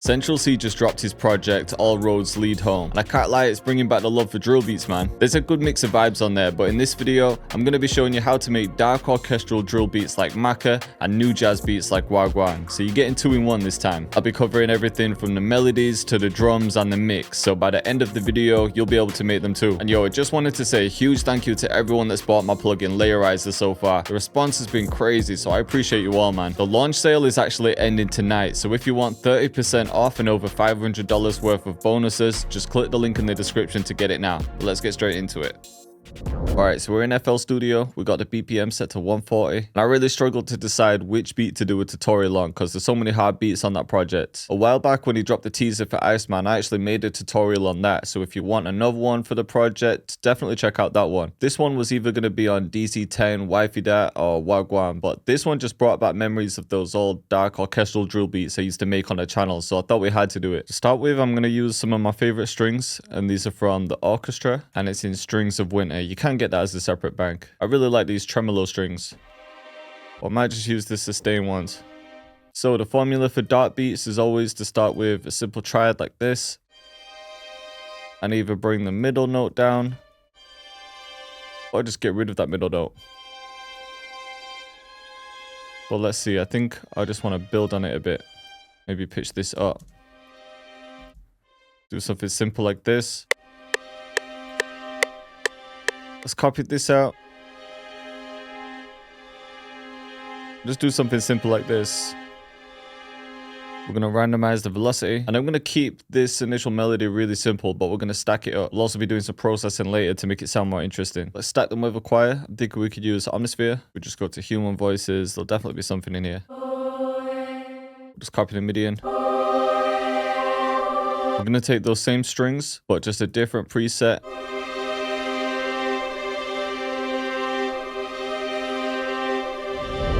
Central C just dropped his project, All Roads Lead Home, and I can't lie, it's bringing back the love for drill beats, man. There's a good mix of vibes on there, but in this video, I'm going to be showing you how to make dark orchestral drill beats like Maca and new jazz beats like Wagwan, so you're getting 2-in-1 this time. I'll be covering everything from the melodies to the drums and the mix, so by the end of the video, you'll be able to make them too. And yo, I just wanted to say a huge thank you to everyone that's bought my plugin Layerizer so far. The response has been crazy, so I appreciate you all, man. The launch sale is actually ending tonight, so if you want 30% off and over $500 worth of bonuses, just click the link in the description to get it now. But let's get straight into it. Alright, so we're in FL Studio. We got the BPM set to 140. And I really struggled to decide which beat to do a tutorial on because there's so many hard beats on that project. A while back when he dropped the teaser for Iceman, I actually made a tutorial on that. So if you want another one for the project, definitely check out that one. This one was either going to be on DC-10, Wifey Dat, or Wagwan, but this one just brought back memories of those old dark orchestral drill beats I used to make on the channel, so I thought we had to do it. To start with, I'm going to use some of my favorite strings, and these are from the orchestra, and it's in Strings of Winter. You can get that as a separate bank. I really like these tremolo strings. Or I might just use the sustain ones. So the formula for dark beats is always to start with a simple triad like this, and either bring the middle note down, or just get rid of that middle note. But let's see, I think I just want to build on it a bit. Maybe pitch this up. Do something simple like this. Let's copy this out. Just do something simple like this. We're going to randomize the velocity. And I'm going to keep this initial melody really simple, but we're going to stack it up. We'll also be doing some processing later to make it sound more interesting. Let's stack them with a choir. I think we could use Omnisphere. We just go to human voices. There'll definitely be something in here. Just copy the MIDI in. We're going to take those same strings, but just a different preset.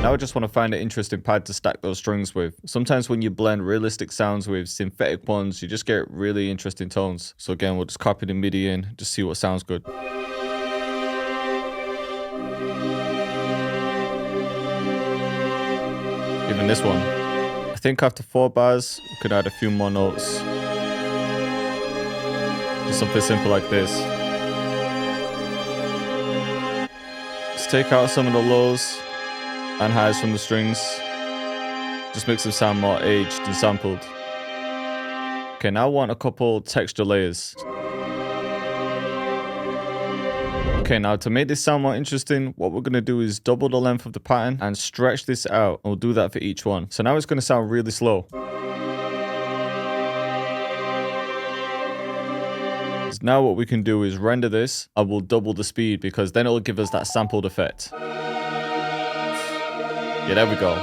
Now I just want to find an interesting pad to stack those strings with. Sometimes when you blend realistic sounds with synthetic ones, you just get really interesting tones. So again, we'll just copy the MIDI in, just see what sounds good. Even this one. I think after 4 bars, we could add a few more notes. Just something simple like this. Let's take out some of the lows and highs from the strings. Just makes them sound more aged and sampled. Okay, now I want a couple texture layers. Okay, now to make this sound more interesting, what we're gonna do is double the length of the pattern and stretch this out. We'll do that for each one. So now it's gonna sound really slow. So now what we can do is render this. I will double the speed because then it'll give us that sampled effect. Yeah, there we go.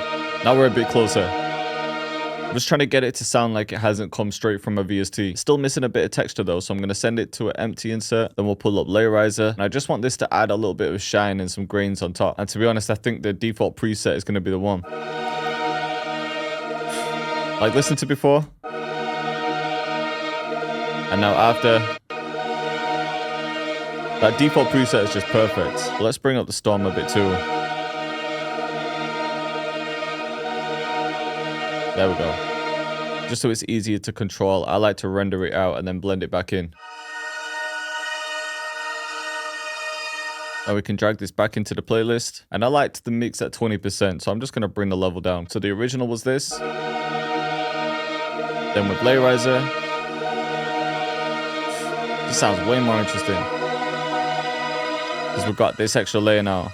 Now we're a bit closer. I'm just trying to get it to sound like it hasn't come straight from a VST. Still missing a bit of texture though, so I'm going to send it to an empty insert. Then we'll pull up Layerizer. And I just want this to add a little bit of shine and some grains on top. And to be honest, I think the default preset is going to be the one. Like listened to before. And now after. That default preset is just perfect. But let's bring up the storm a bit too. There we go. Just so it's easier to control, I like to render it out and then blend it back in. Now we can drag this back into the playlist. And I liked the mix at 20%, so I'm just going to bring the level down. So the original was this. Then with Layerizer. This sounds way more interesting. Because we've got this extra layer now.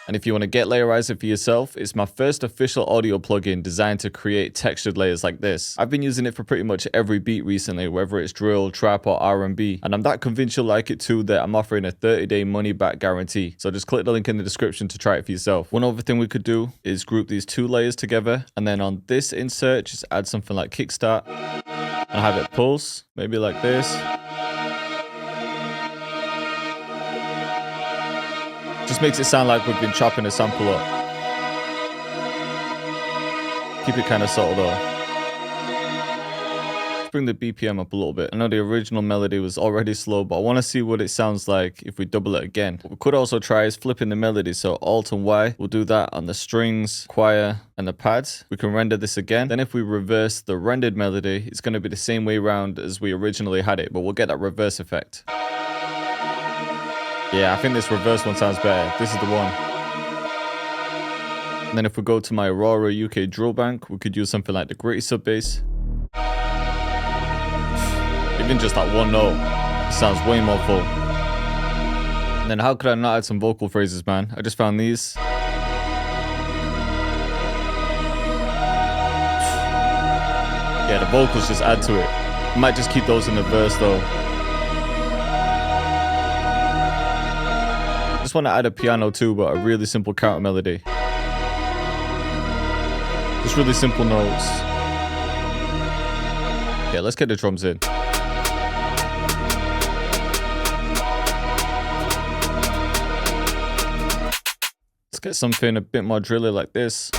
And if you want to get Layerizer for yourself, it's my first official audio plugin designed to create textured layers like this. I've been using it for pretty much every beat recently, whether it's drill, trap, or R&B. And I'm that convinced you'll like it too that I'm offering a 30-day money-back guarantee. So just click the link in the description to try it for yourself. One other thing we could do is group these 2 layers together. And then on this insert, just add something like kickstart. And have it pulse, maybe like this. Just makes it sound like we've been chopping a sample up. Keep it kind of subtle though. bring the BPM up a little bit. I know the original melody was already slow, but I want to see what it sounds like if we double it again. What we could also try is flipping the melody. So Alt and Y, we'll do that on the strings, choir, and the pads. We can render this again. Then if we reverse the rendered melody, it's going to be the same way around as we originally had it, but we'll get that reverse effect. Yeah, I think this reverse one sounds better. This is the one. And then if we go to my Aurora UK drill bank, we could use something like the gritty sub bass. Even just that one note sounds way more full. And then how could I not add some vocal phrases, man? I just found these. Yeah, the vocals just add to it. I might just keep those in the verse though. I just want to add a piano too, but a really simple counter melody. Just really simple notes. Yeah, let's get the drums in. Let's get something a bit more drilly like this.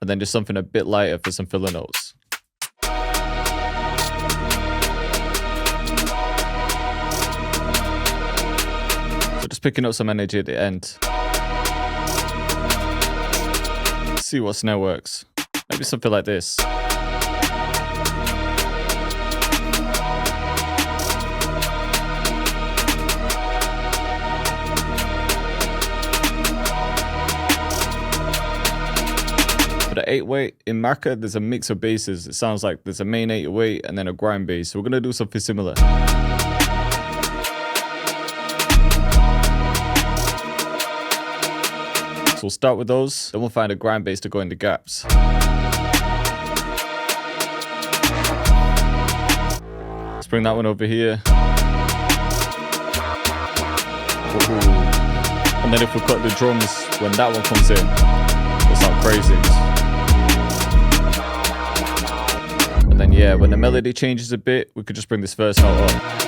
And then just something a bit lighter for some filler notes. So just picking up some energy at the end. Let's see what snare works. Maybe something like this. For the 808, in Macca, there's a mix of basses. It sounds like there's a main 808 and then a grind bass. So we're going to do something similar. So we'll start with those, then we'll find a grind bass to go in the gaps. Let's bring that one over here. Ooh. And then if we cut the drums when that one comes in, it'll sound crazy. And then yeah, when the melody changes a bit, we could just bring this first note up.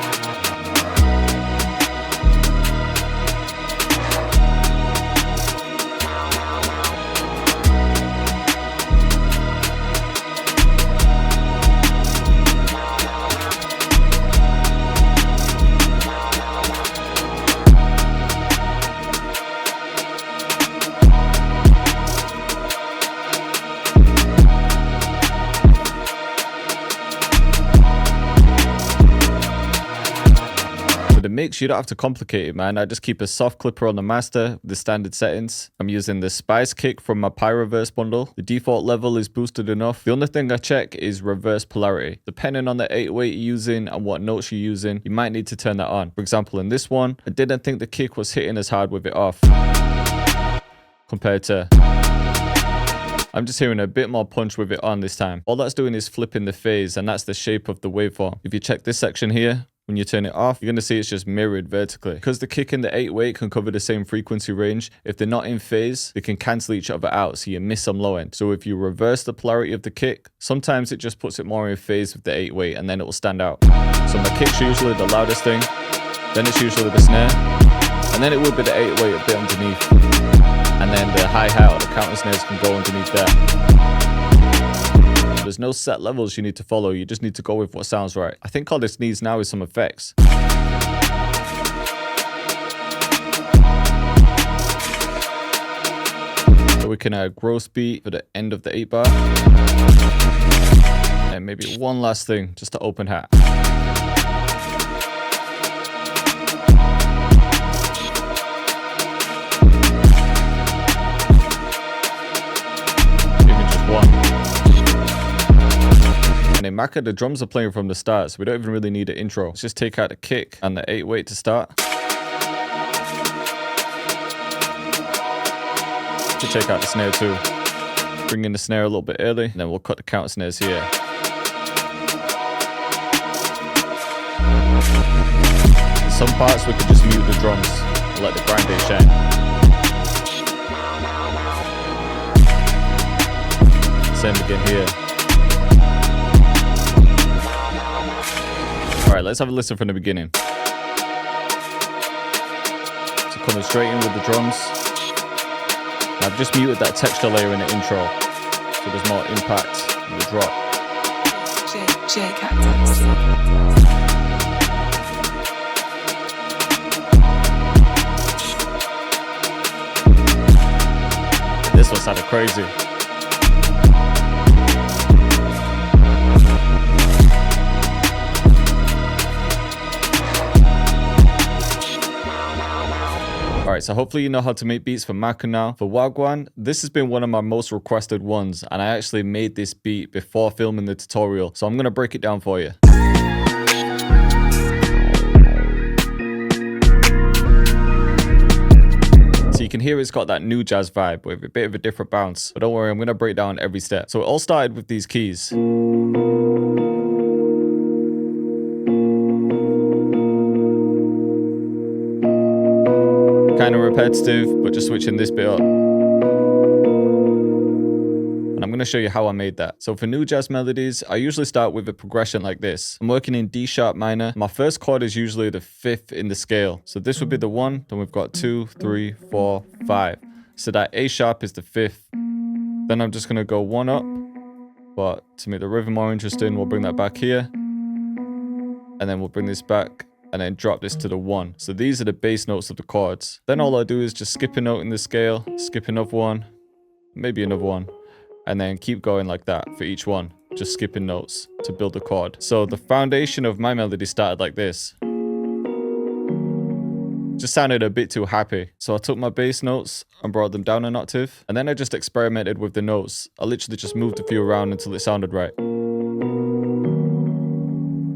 The mix, you don't have to complicate it, man. I just keep a soft clipper on the master, the standard settings. I'm using the Spice Kick from my Pyroverse bundle. The default level is boosted enough. The only thing I check is reverse polarity. Depending on the 808 you're using and what notes you're using, you might need to turn that on. For example, in this one, I didn't think the kick was hitting as hard with it off compared to... I'm just hearing a bit more punch with it on this time. All that's doing is flipping the phase, and that's the shape of the waveform. If you check this section here, when you turn it off, you're going to see it's just mirrored vertically. Because the kick and the 808 can cover the same frequency range, if they're not in phase, they can cancel each other out, so you miss some low end. So if you reverse the polarity of the kick, sometimes it just puts it more in phase with the 808, and then it will stand out. So my kick's usually the loudest thing, then it's usually the snare, and then it would be the 808 a bit underneath. And then the hi-hat or the counter snares can go underneath that. There's no set levels you need to follow, you just need to go with what sounds right. I think all this needs now is some effects. So we can add gross beat for the end of the 8 bar. And maybe one last thing, just to open hat. Maybe just one. And in Macca, the drums are playing from the start, so we don't even really need an intro. Let's just take out the kick and the 808 to start. To take out the snare too. Bring in the snare a little bit early, and then we'll cut the counter snares here. In some parts we could just mute the drums and let the grind bass shine. Same again here. Alright, let's have a listen from the beginning. So coming straight in with the drums. And I've just muted that texture layer in the intro, so there's more impact in the drop. Cactus. This one sounded crazy. Alright, so hopefully you know how to make beats for Macca now. For Wagwan, this has been one of my most requested ones, and I actually made this beat before filming the tutorial, so I'm going to break it down for you. So you can hear it's got that new jazz vibe with a bit of a different bounce, but don't worry, I'm going to break down every step. So it all started with these keys. Kind of repetitive, but just switching this bit up. And I'm going to show you how I made that. So for new jazz melodies, I usually start with a progression like this. I'm working in D sharp minor. My first chord is usually the 5th in the scale. So this would be the 1, then we've got 2, 3, 4, 5. So that A sharp is the 5th. Then I'm just going to go 1 up. But to make the rhythm more interesting, we'll bring that back here. And then we'll bring this back. And then drop this to the 1. So these are the bass notes of the chords. Then all I do is just skip a note in the scale, skip another one, maybe another one, and then keep going like that for each one, just skipping notes to build the chord. So the foundation of my melody started like this. Just sounded a bit too happy. So I took my bass notes and brought them down an octave, and then I just experimented with the notes. I literally just moved a few around until it sounded right.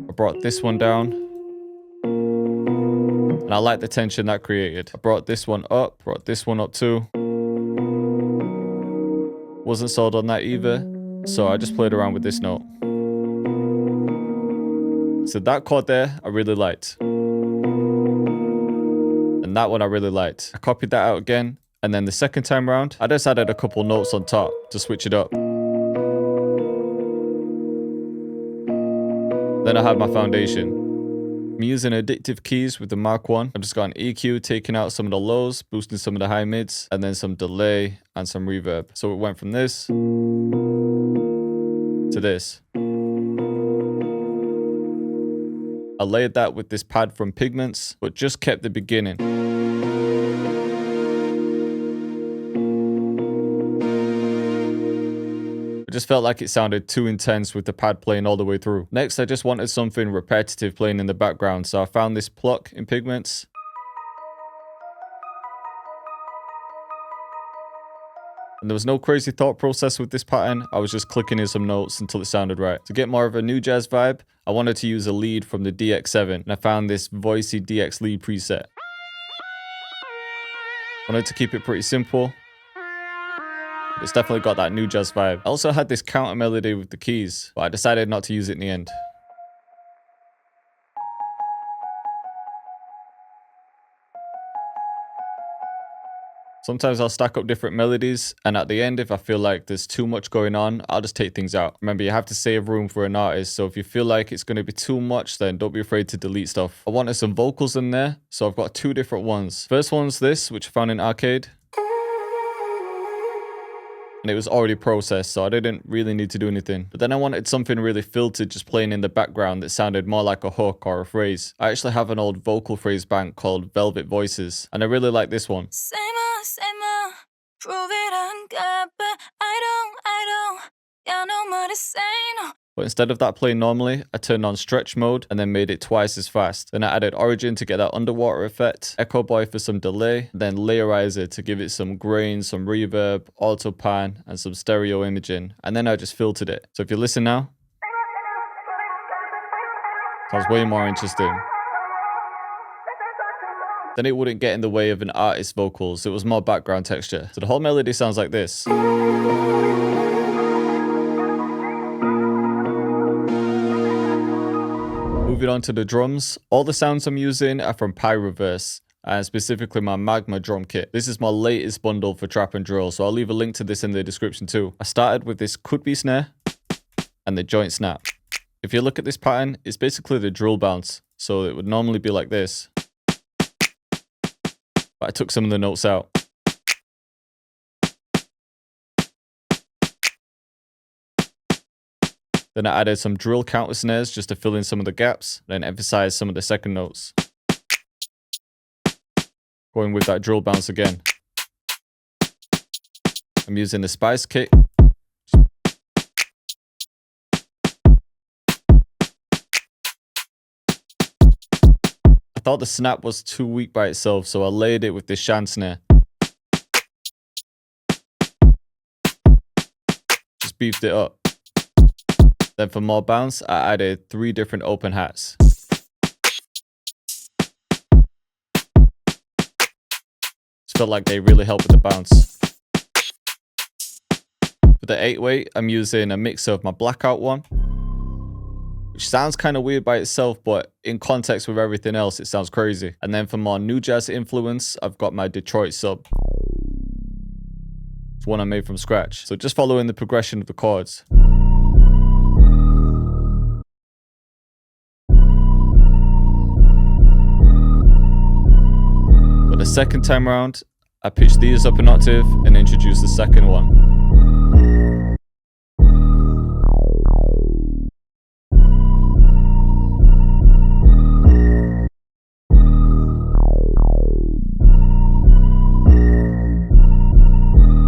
I brought this one down. And I like the tension that created. I brought this one up too. Wasn't sold on that either, so I just played around with this note. So that chord there, I really liked. And that one I really liked. I copied that out again, and then the second time round, I just added a couple notes on top to switch it up. Then I had my foundation. I'm using addictive keys with the Mark 1. I've just got an EQ, taking out some of the lows, boosting some of the high mids, and then some delay and some reverb. So it went from this to this. I layered that with this pad from Pigments, but just kept the beginning. It just felt like it sounded too intense with the pad playing all the way through. Next, I just wanted something repetitive playing in the background, so I found this pluck in Pigments. And there was no crazy thought process with this pattern, I was just clicking in some notes until it sounded right. To get more of a new jazz vibe, I wanted to use a lead from the DX7, and I found this voicey DX lead preset. Wanted to keep it pretty simple. It's definitely got that new jazz vibe. I also had this counter melody with the keys, but I decided not to use it in the end. Sometimes I'll stack up different melodies, and at the end, if I feel like there's too much going on, I'll just take things out. Remember, you have to save room for an artist, so if you feel like it's going to be too much, then don't be afraid to delete stuff. I wanted some vocals in there, so I've got 2 different ones. First one's this, which I found in Arcade. And it was already processed, so I didn't really need to do anything. But then I wanted something really filtered just playing in the background that sounded more like a hook or a phrase. I actually have an old vocal phrase bank called Velvet Voices, and I really like this one. Say more, prove it uncut, but I don't, yeah, no more to say, no. But instead of that playing normally, I turned on stretch mode and then made it twice as fast. Then I added Origin to get that underwater effect, Echo Boy for some delay, then Layerizer to give it some grain, some reverb, auto pan, and some stereo imaging. And then I just filtered it. So if you listen now, sounds way more interesting. Then it wouldn't get in the way of an artist's vocals, it was more background texture. So the whole melody sounds like this. Moving on to the drums, all the sounds I'm using are from Pyroverse, and specifically my Magma drum kit. This is my latest bundle for trap and drill, so I'll leave a link to this in the description too. I started with this could be snare and the joint snap. If you look at this pattern, it's basically the drill bounce, so it would normally be like this. but I took some of the notes out. Then I added some drill counter snares just to fill in some of the gaps, then emphasize some of the second notes. Going with that drill bounce again. I'm using the Spice kick. I thought the snap was too weak by itself, so I layered it with this shan snare. Just beefed it up. Then for more bounce, I added 3 different open hats. Just felt like they really helped with the bounce. For the 8-weight, I'm using a mix of my blackout one, which sounds kind of weird by itself, but in context with everything else, it sounds crazy. And then for more new jazz influence, I've got my Detroit sub. It's one I made from scratch. So just following the progression of the chords. The second time around, I pitched these up an octave and introduced the second one.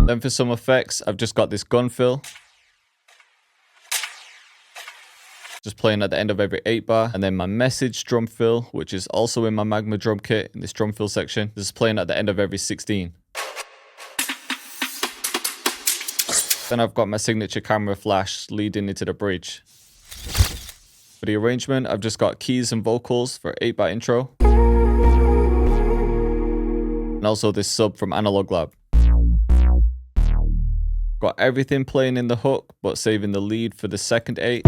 Then for some effects, I've just got this gun fill. Just playing at the end of every 8 bar, and then my message drum fill, which is also in my Magma drum kit in this drum fill section. This is playing at the end of every 16. Then I've got my signature camera flash leading into the bridge. For the arrangement, I've just got keys and vocals for 8 bar intro. And also this sub from Analog Lab. Got everything playing in the hook, but saving the lead for the second 8.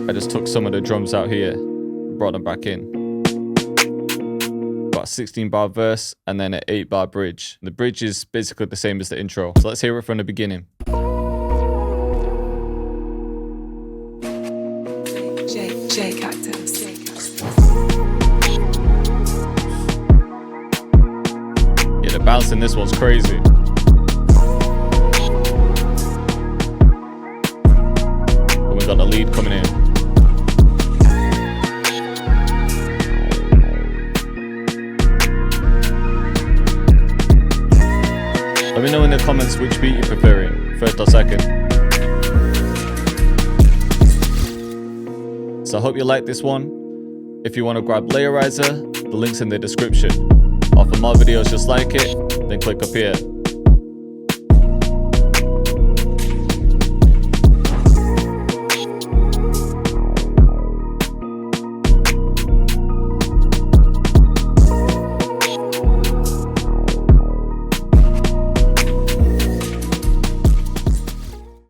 I just took some of the drums out here, brought them back in. Got a 16 bar verse and then an 8 bar bridge. The bridge is basically the same as the intro. So let's hear it from the beginning. Cactus. Yeah, the bounce in this one's crazy. And we got the lead coming in. Let me know in the comments which beat you're preferring, first or second. So I hope you like this one. If you want to grab Layerizer, the link's in the description. Or for more videos just like it, then click up here.